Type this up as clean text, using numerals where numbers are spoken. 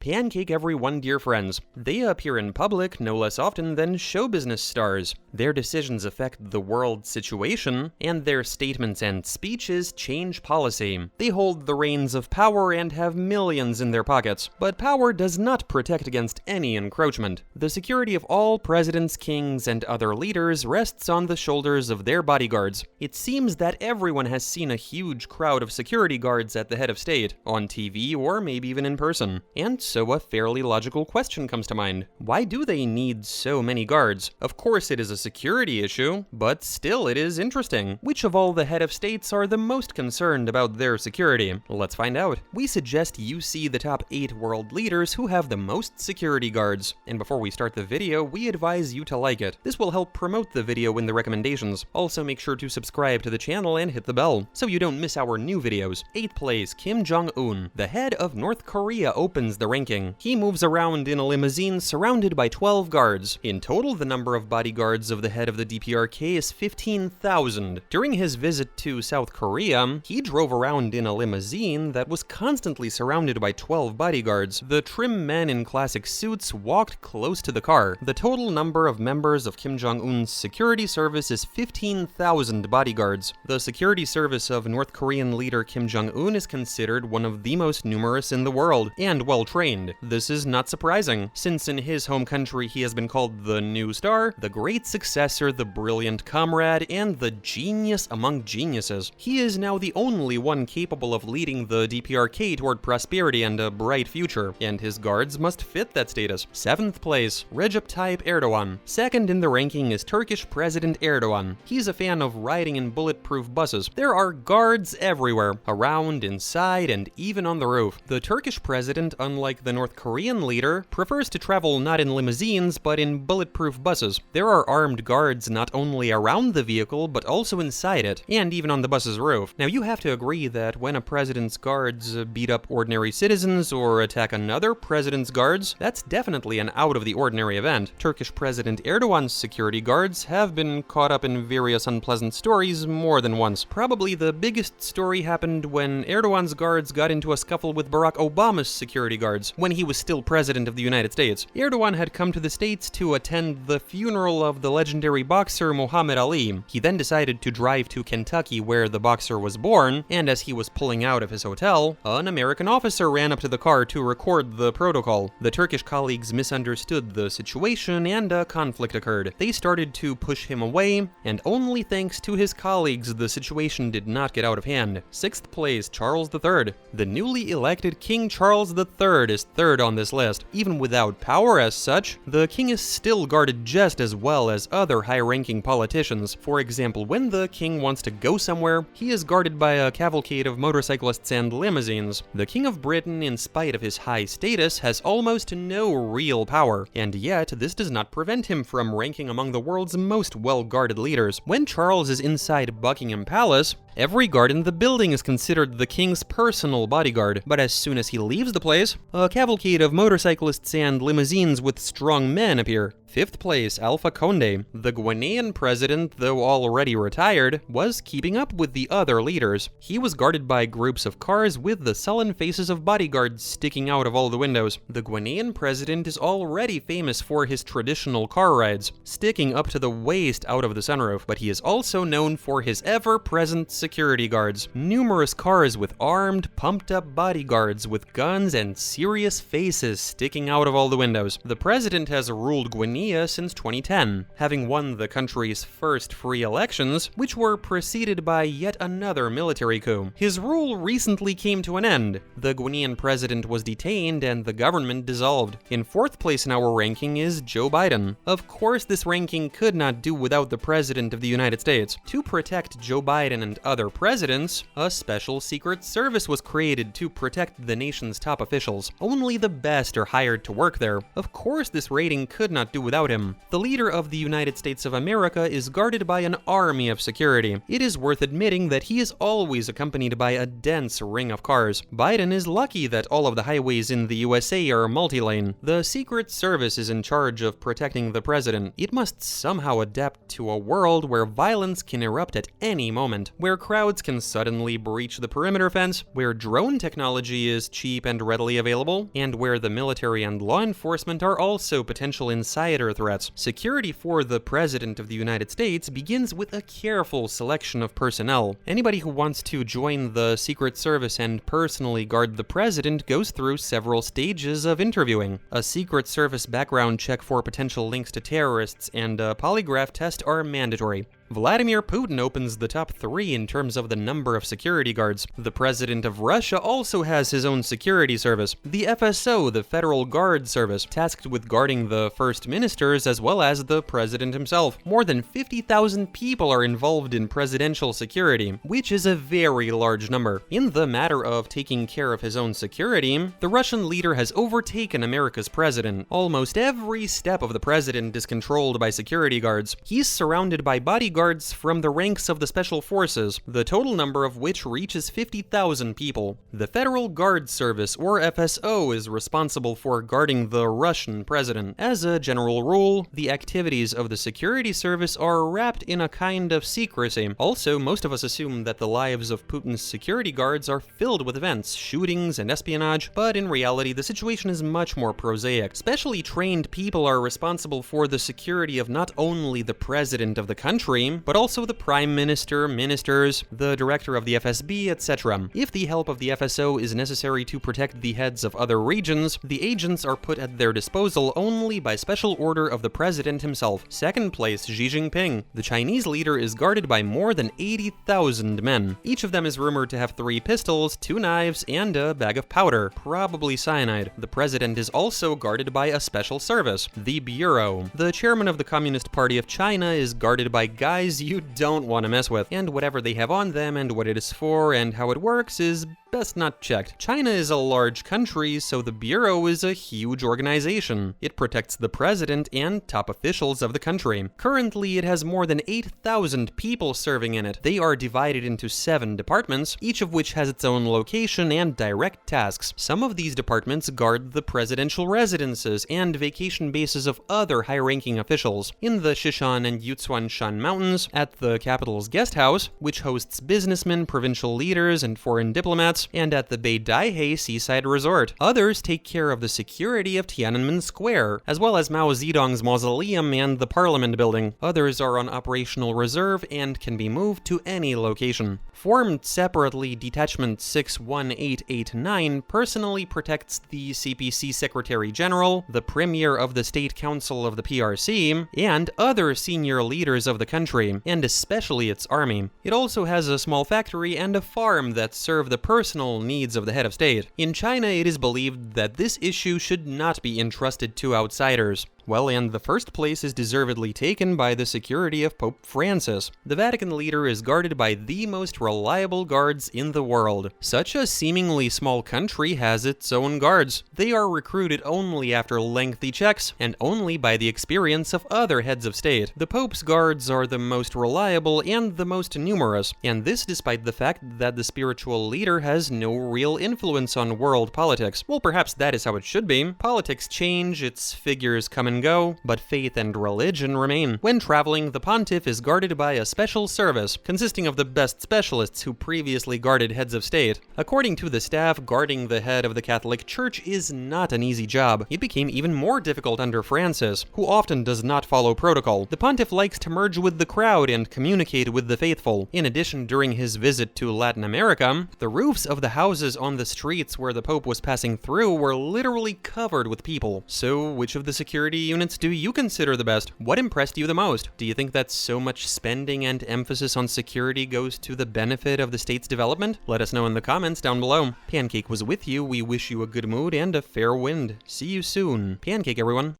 Pancake everyone, dear friends. They appear in public no less often than show business stars. Their decisions affect the world situation, and their statements and speeches change policy. They hold the reins of power and have millions in their pockets, but power does not protect against any encroachment. The security of all presidents, kings, and other leaders rests on the shoulders of their bodyguards. It seems that everyone has seen a huge crowd of security guards at the head of state, on TV or maybe even in person. And so a fairly logical question comes to mind. Why do they need so many guards? Of course it is a security issue, but still it is interesting. Which of all the head of states are the most concerned about their security? Let's find out. We suggest you see the top 8 world leaders who have the most security guards. And before we start the video, we advise you to like it. This will help promote the video in the recommendations. Also make sure to subscribe to the channel and hit the bell, so you don't miss our new videos. 8th place, Kim Jong-un. The head of North Korea opens the ranking. He moves around in a limousine surrounded by 12 guards. In total, the number of bodyguards of the head of the DPRK is 15,000. During his visit to South Korea, he drove around in a limousine that was constantly surrounded by 12 bodyguards. The trim men in classic suits walked close to the car. The total number of members of Kim Jong-un's security service is 15,000 bodyguards. The security service of North Korean leader Kim Jong-un is considered one of the most numerous in the world, and well-trained. This is not surprising, since in his home country he has been called the new star, the great successor, the brilliant comrade, and the genius among geniuses. He is now the only one capable of leading the DPRK toward prosperity and a bright future, and his guards must fit that status. 7th place, Recep Tayyip Erdogan. Second in the ranking is Turkish President Erdogan. He's a fan of riding in bulletproof buses. There are guards everywhere, around, inside, and even on the roof. The Turkish president, unlike the North Korean leader, prefers to travel not in limousines, but in bulletproof buses. There are armed guards not only around the vehicle, but also inside it, and even on the bus's roof. Now you have to agree that when a president's guards beat up ordinary citizens or attack another president's guards, that's definitely an out-of-the-ordinary event. Turkish President Erdogan's security guards have been caught up in various unpleasant stories more than once. Probably the biggest story happened when Erdogan's guards got into a scuffle with Barack Obama's security guards when he was still president of the United States. Erdogan had come to the States to attend the funeral of the legendary boxer Muhammad Ali. He then decided to drive to Kentucky where the boxer was born, and as he was pulling out of his hotel, an American officer ran up to the car to record the protocol. The Turkish colleagues misunderstood the situation and a conflict occurred. They started to push him away, and only thanks to his colleagues the situation did not get out of hand. 6th place, Charles III. The newly elected King Charles III is third on this list. Even without power as such, the king is still guarded just as well as other high-ranking politicians. For example, when the king wants to go somewhere, he is guarded by a cavalcade of motorcyclists and limousines. The King of Britain, in spite of his high status, has almost no real power, and yet this does not prevent him from ranking among the world's most well-guarded leaders. When Charles is inside Buckingham Palace, every guard in the building is considered the king's personal bodyguard, but as soon as he leaves the place, a cavalcade of motorcyclists and limousines with strong men appear. 5th place, Alpha Conde. The Guinean president, though already retired, was keeping up with the other leaders. He was guarded by groups of cars with the sullen faces of bodyguards sticking out of all the windows. The Guinean president is already famous for his traditional car rides, sticking up to the waist out of the sunroof, but he is also known for his ever-present security guards. Numerous cars with armed, pumped-up bodyguards with guns and serious faces sticking out of all the windows. The president has ruled Guinea since 2010, having won the country's first free elections, which were preceded by yet another military coup. His rule recently came to an end. The Guinean president was detained and the government dissolved. In 4th place in our ranking is Joe Biden. Of course, this ranking could not do without the president of the United States. To protect Joe Biden and other presidents, a special secret service was created to protect the nation's top officials. Only the best are hired to work there. Of course, this rating could not do without him. The leader of the United States of America is guarded by an army of security. It is worth admitting that he is always accompanied by a dense ring of cars. Biden is lucky that all of the highways in the USA are multi-lane. The Secret Service is in charge of protecting the president. It must somehow adapt to a world where violence can erupt at any moment, where crowds can suddenly breach the perimeter fence, where drone technology is cheap and readily available, and where the military and law enforcement are also potential insider threats. Security for the President of the United States begins with a careful selection of personnel. Anybody who wants to join the Secret Service and personally guard the President goes through several stages of interviewing. A Secret Service background check for potential links to terrorists and a polygraph test are mandatory. Vladimir Putin opens the top 3 in terms of the number of security guards. The president of Russia also has his own security service, the FSO, the Federal Guard Service, tasked with guarding the first ministers as well as the president himself. More than 50,000 people are involved in presidential security, which is a very large number. In the matter of taking care of his own security, the Russian leader has overtaken America's president. Almost every step of the president is controlled by security guards. He's surrounded by bodyguards from the ranks of the Special Forces, the total number of which reaches 50,000 people. The Federal Guard Service, or FSO, is responsible for guarding the Russian president. As a general rule, the activities of the security service are wrapped in a kind of secrecy. Also, most of us assume that the lives of Putin's security guards are filled with events, shootings, and espionage, but in reality, the situation is much more prosaic. Specially trained people are responsible for the security of not only the president of the country, but also the prime minister, ministers, the director of the FSB, etc. If the help of the FSO is necessary to protect the heads of other regions, the agents are put at their disposal only by special order of the president himself. Second place, Xi Jinping. The Chinese leader is guarded by more than 80,000 men. Each of them is rumored to have 3 pistols, 2 knives, and a bag of powder, probably cyanide. The president is also guarded by a special service, the Bureau. The chairman of the Communist Party of China is guarded by guys you don't want to mess with, and whatever they have on them and what it is for and how it works is best not checked. China is a large country, so the Bureau is a huge organization. It protects the president and top officials of the country. Currently, it has more than 8,000 people serving in it. They are divided into 7 departments, each of which has its own location and direct tasks. Some of these departments guard the presidential residences and vacation bases of other high-ranking officials. In the Shishan and Yutsuanshan Mountains, at the capital's guest house, which hosts businessmen, provincial leaders, and foreign diplomats, and at the Beidaihe seaside resort. Others take care of the security of Tiananmen Square, as well as Mao Zedong's mausoleum and the Parliament building. Others are on operational reserve and can be moved to any location. Formed separately, Detachment 61889 personally protects the CPC Secretary General, the Premier of the State Council of the PRC, and other senior leaders of the country, and especially its army. It also has a small factory and a farm that serve the personal needs of the head of state. In China, it is believed that this issue should not be entrusted to outsiders. Well, and the first place is deservedly taken by the security of Pope Francis. The Vatican leader is guarded by the most reliable guards in the world. Such a seemingly small country has its own guards. They are recruited only after lengthy checks, and only by the experience of other heads of state. The Pope's guards are the most reliable and the most numerous, and this despite the fact that the spiritual leader has no real influence on world politics. Well, perhaps that is how it should be. Politics change, its figures come and go, but faith and religion remain. When traveling, the pontiff is guarded by a special service, consisting of the best specialists who previously guarded heads of state. According to the staff, guarding the head of the Catholic Church is not an easy job. It became even more difficult under Francis, who often does not follow protocol. The pontiff likes to merge with the crowd and communicate with the faithful. In addition, during his visit to Latin America, the roofs of the houses on the streets where the Pope was passing through were literally covered with people. So, which of the security units do you consider the best? What impressed you the most? Do you think that so much spending and emphasis on security goes to the benefit of the state's development? Let us know in the comments down below. Pancake was with you. We wish you a good mood and a fair wind. See you soon. Pancake, everyone.